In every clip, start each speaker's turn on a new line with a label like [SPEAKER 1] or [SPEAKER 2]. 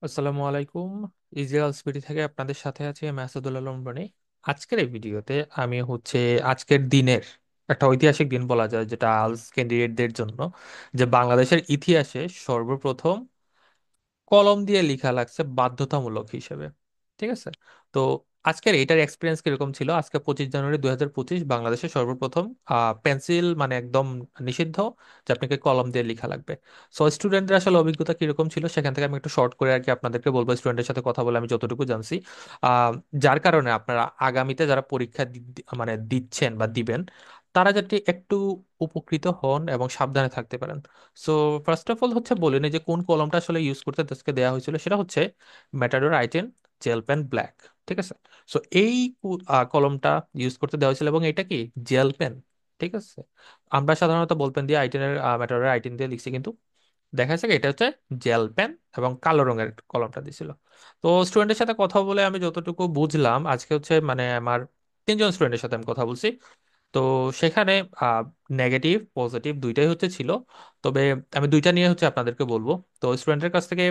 [SPEAKER 1] আসসালামু আলাইকুম। ইসরায়েল স্পিটি থেকে আপনাদের সাথে আছি আমি আসাদুল আলম রনি। আজকের এই ভিডিওতে আমি আজকের দিনের একটা ঐতিহাসিক দিন বলা যায়, যেটা আলস ক্যান্ডিডেটদের জন্য, যে বাংলাদেশের ইতিহাসে সর্বপ্রথম কলম দিয়ে লেখা লাগছে বাধ্যতামূলক হিসেবে। ঠিক আছে? তো আজকের এটার এক্সপিরিয়েন্স কিরকম ছিল? আজকে 25 জানুয়ারি 2025 বাংলাদেশে সর্বপ্রথম পেন্সিল মানে একদম নিষিদ্ধ, যে আপনাকে কলম দিয়ে লেখা লাগবে। সো স্টুডেন্টদের আসলে অভিজ্ঞতা কিরকম ছিল সেখান থেকে আমি একটু শর্ট করে আর কি আপনাদেরকে বলবো, স্টুডেন্টের সাথে কথা বলে আমি যতটুকু জানছি। আহ, যার কারণে আপনারা আগামীতে যারা পরীক্ষা মানে দিচ্ছেন বা দিবেন, তারা যাতে একটু উপকৃত হন এবং সাবধানে থাকতে পারেন। সো ফার্স্ট অফ অল বলে নিই যে কোন কলমটা আসলে ইউজ করতে আজকে দেওয়া হয়েছিল। সেটা হচ্ছে ম্যাটাডোর আই10 জেল পেন ব্ল্যাক। ঠিক আছে? সো এই কলমটা ইউজ করতে দেওয়া হয়েছিল এবং এটা কি জেল পেন। ঠিক আছে? আমরা সাধারণত বল পেন দিয়ে আই10 এর ম্যাটাডোর আই10 দিয়ে লিখছি, কিন্তু দেখা যাচ্ছে কি এটা হচ্ছে জেল পেন এবং কালো রঙের কলমটা দিছিল। তো স্টুডেন্টের সাথে কথা বলে আমি যতটুকু বুঝলাম, আজকে মানে আমার তিনজন স্টুডেন্টের সাথে আমি কথা বলছি। তো সেখানে নেগেটিভ পজিটিভ দুইটাই ছিল। তবে আমি দুইটা নিয়ে আপনাদেরকে বলবো। তো স্টুডেন্টের কাছ থেকে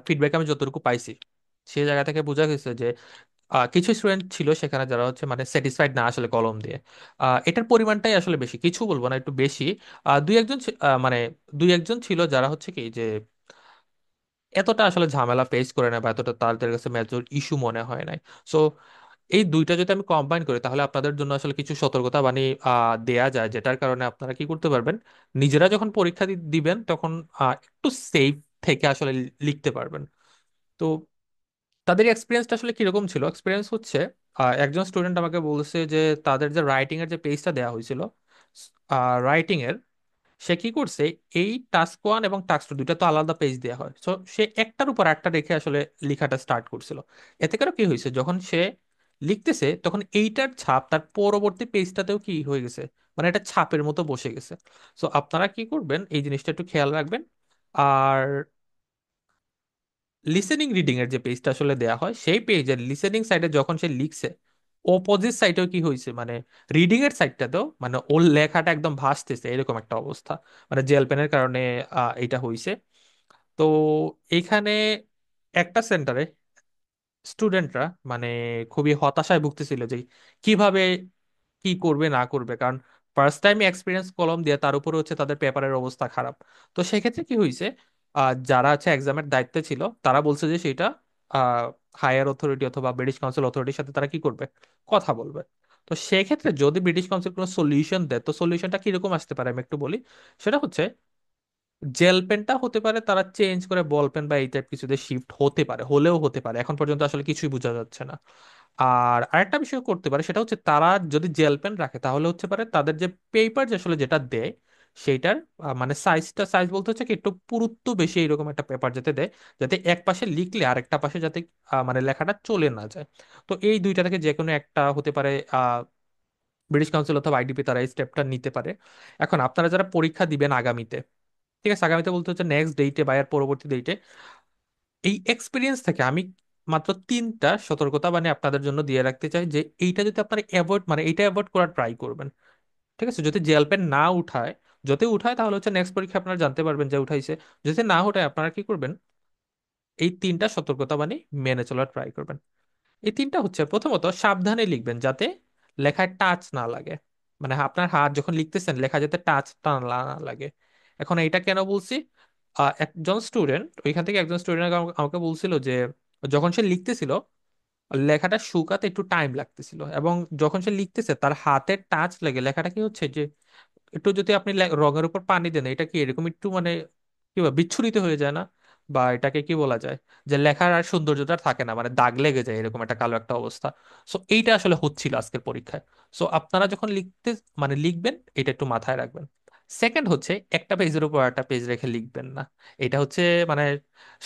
[SPEAKER 1] ফিডব্যাক আমি যতটুকু পাইছি, সেই জায়গা থেকে বোঝা গেছে যে কিছু স্টুডেন্ট ছিল সেখানে যারা মানে স্যাটিসফাইড না আসলে কলম দিয়ে। এটার পরিমাণটাই আসলে বেশি, কিছু বলবো না, একটু বেশি। দুই একজন মানে দুই একজন ছিল যারা কি যে এতটা আসলে ঝামেলা ফেস করে না বা এতটা তাদের কাছে মেজর ইস্যু মনে হয় নাই। সো এই দুইটা যদি আমি কম্বাইন করি তাহলে আপনাদের জন্য আসলে কিছু সতর্কতা বাণী দেয়া যায়, যেটার কারণে আপনারা কি করতে পারবেন, নিজেরা যখন পরীক্ষা দিবেন তখন একটু সেফ থেকে আসলে লিখতে পারবেন। তো তাদের এক্সপিরিয়েন্সটা আসলে কিরকম ছিল? এক্সপিরিয়েন্স একজন স্টুডেন্ট আমাকে বলছে যে তাদের যে রাইটিং এর যে পেজটা দেওয়া হয়েছিল, রাইটিং এর, সে কি করছে, এই টাস্ক 1 এবং টাস্ক 2 দুইটা তো আলাদা পেজ দেওয়া হয়, সো সে একটার উপর একটা রেখে আসলে লেখাটা স্টার্ট করছিল। এতে করে কি হয়েছে, যখন সে লিখতেছে তখন এইটার ছাপ তার পরবর্তী পেজটাতেও কি হয়ে গেছে, মানে এটা ছাপের মতো বসে গেছে। সো আপনারা কি করবেন, এই জিনিসটা একটু খেয়াল রাখবেন। আর লিসেনিং রিডিং এর যে পেজটা আসলে দেয়া হয়, সেই পেজের লিসেনিং সাইডে যখন সে লিখছে, অপোজিট সাইডেও কি হয়েছে, মানে রিডিং এর সাইডটাতেও মানে ওর লেখাটা একদম ভাসতেছে, এরকম একটা অবস্থা। মানে জেল পেনের কারণে এটা হয়েছে। তো এইখানে একটা সেন্টারে স্টুডেন্টরা মানে খুবই হতাশায় ভুগতেছিল যে কিভাবে কি করবে না করবে, কারণ ফার্স্ট টাইম এক্সপিরিয়েন্স কলম দিয়ে, তার উপরে তাদের পেপারের অবস্থা খারাপ। তো সেক্ষেত্রে কি হয়েছে, যারা এক্সামের দায়িত্বে ছিল তারা বলছে যে সেটা হায়ার অথরিটি অথবা ব্রিটিশ কাউন্সিল অথরিটির সাথে তারা কি করবে, কথা বলবে। তো সেক্ষেত্রে যদি ব্রিটিশ কাউন্সিল কোনো সলিউশন দেয়, তো সলিউশনটা কিরকম আসতে পারে আমি একটু বলি। সেটা জেল পেনটা হতে পারে তারা চেঞ্জ করে বল পেন বা এই টাইপ কিছুতে শিফট হতে পারে, হলেও হতে পারে, এখন পর্যন্ত আসলে কিছুই বোঝা যাচ্ছে না। আর আরেকটা বিষয় করতে পারে, সেটা তারা যদি জেল পেন রাখে তাহলে পারে তাদের যে পেপার যে আসলে যেটা দেয় সেইটার মানে সাইজ বলতে কি একটু পুরুত্ব বেশি, এরকম একটা পেপার যাতে দেয়, যাতে এক পাশে লিখলে আরেকটা পাশে যাতে মানে লেখাটা চলে না যায়। তো এই দুইটা থেকে যে কোনো একটা হতে পারে। ব্রিটিশ কাউন্সিল অথবা আইডিপি তারা এই স্টেপটা নিতে পারে। এখন আপনারা যারা পরীক্ষা দিবেন আগামীতে, ঠিক আছে, আগামীতে বলতে নেক্সট ডেটে বা এর পরবর্তী ডেটে, এই এক্সপিরিয়েন্স থেকে আমি মাত্র তিনটা সতর্কতা মানে আপনাদের জন্য দিয়ে রাখতে চাই, যে এইটা যদি আপনারা অ্যাভয়েড মানে এইটা অ্যাভয়েড করার ট্রাই করবেন। ঠিক আছে? যদি জেল পেন না উঠায়, যদি উঠায় তাহলে নেক্সট পরীক্ষা আপনারা জানতে পারবেন যে উঠাইছে। যদি না উঠায় আপনারা কি করবেন, এই তিনটা সতর্কতা মানে মেনে চলার ট্রাই করবেন। এই তিনটা প্রথমত সাবধানে লিখবেন যাতে লেখায় টাচ না লাগে। মানে আপনার হাত যখন লিখতেছেন লেখা যাতে টাচ না লাগে। এখন এটা কেন বলছি, একজন স্টুডেন্ট ওইখান থেকে একজন স্টুডেন্ট আমাকে বলছিল যে যখন সে লিখতেছিল লেখাটা শুকাতে একটু টাইম লাগতেছিল, এবং যখন সে লিখতেছে তার হাতের টাচ লেগে লেখাটা কি হচ্ছে যে একটু যদি আপনি রঙের উপর পানি দেন, এটা কি এরকম একটু মানে কি বলে বিচ্ছুরিত হয়ে যায় না, বা এটাকে কি বলা যায়, যে লেখার আর সৌন্দর্যটা আর থাকে না, মানে দাগ লেগে যায়, এরকম একটা কালো একটা অবস্থা। সো এইটা আসলে হচ্ছিল আজকের পরীক্ষায়। সো আপনারা যখন মানে লিখবেন, এটা একটু মাথায় রাখবেন। সেকেন্ড একটা পেজের উপর একটা পেজ রেখে লিখবেন না। এটা মানে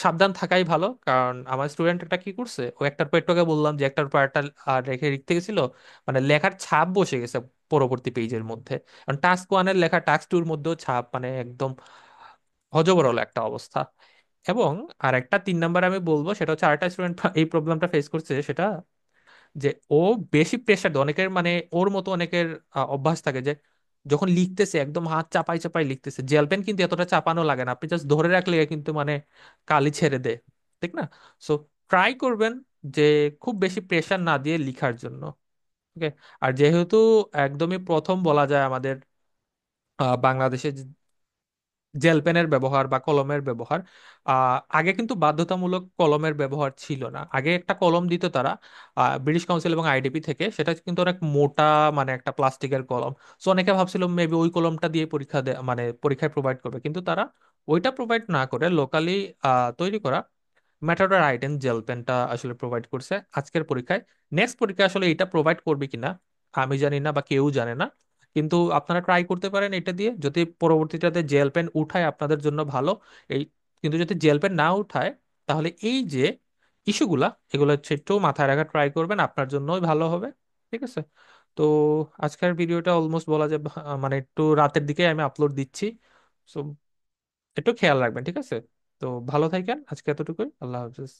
[SPEAKER 1] সাবধান থাকাই ভালো, কারণ আমার স্টুডেন্ট একটা কি করছে, ও একটার পর একটাকে বললাম যে একটার পর একটা রেখে লিখতে গেছিল, মানে লেখার ছাপ বসে গেছে পরবর্তী পেজের মধ্যে। কারণ টাস্ক 1 এর লেখা টাস্ক 2 এর মধ্যেও ছাপ, মানে একদম হযবরল একটা অবস্থা। এবং আর একটা 3 নাম্বার আমি বলবো, সেটা আরেকটা স্টুডেন্ট এই প্রবলেমটা ফেস করছে, সেটা যে ও বেশি প্রেশার দেয় অনেকের, মানে ওর মতো অনেকের অভ্যাস থাকে যে যখন লিখতেছে একদম হাত চাপাই চাপাই লিখতেছে। জেল পেন কিন্তু এতটা চাপানো লাগে না, আপনি জাস্ট ধরে রাখলে কিন্তু মানে কালি ছেড়ে দেয়। ঠিক না? সো ট্রাই করবেন যে খুব বেশি প্রেশার না দিয়ে লিখার জন্য। ওকে। আর যেহেতু একদমই প্রথম বলা যায় আমাদের বাংলাদেশে জেল পেনের ব্যবহার বা কলমের ব্যবহার, আগে কিন্তু বাধ্যতামূলক কলমের ব্যবহার ছিল না। আগে একটা কলম দিত তারা ব্রিটিশ কাউন্সিল এবং আইডিপি থেকে, সেটা কিন্তু অনেক মোটা, মানে একটা প্লাস্টিকের কলম। সো অনেকে ভাবছিল মেবি ওই কলমটা দিয়ে পরীক্ষা মানে পরীক্ষায় প্রোভাইড করবে, কিন্তু তারা ওইটা প্রোভাইড না করে লোকালি তৈরি করা ম্যাটাডোর আইটেম জেল পেনটা আসলে প্রোভাইড করছে আজকের পরীক্ষায়। নেক্সট পরীক্ষা আসলে এটা প্রোভাইড করবে কিনা আমি জানি না, বা কেউ জানে না। কিন্তু আপনারা ট্রাই করতে পারেন এটা দিয়ে, যদি পরবর্তীটাতে জেল পেন উঠায় আপনাদের জন্য ভালো। এই কিন্তু যদি জেল পেন না উঠায়, তাহলে এই যে ইস্যুগুলা, এগুলো হচ্ছে একটু মাথায় রাখা ট্রাই করবেন, আপনার জন্যই ভালো হবে। ঠিক আছে? তো আজকের ভিডিওটা অলমোস্ট বলা যায় মানে একটু রাতের দিকে আমি আপলোড দিচ্ছি। সো একটু খেয়াল রাখবেন, ঠিক আছে? তো ভালো থাকেন, আজকে এতটুকুই, আল্লাহ হাফিজ।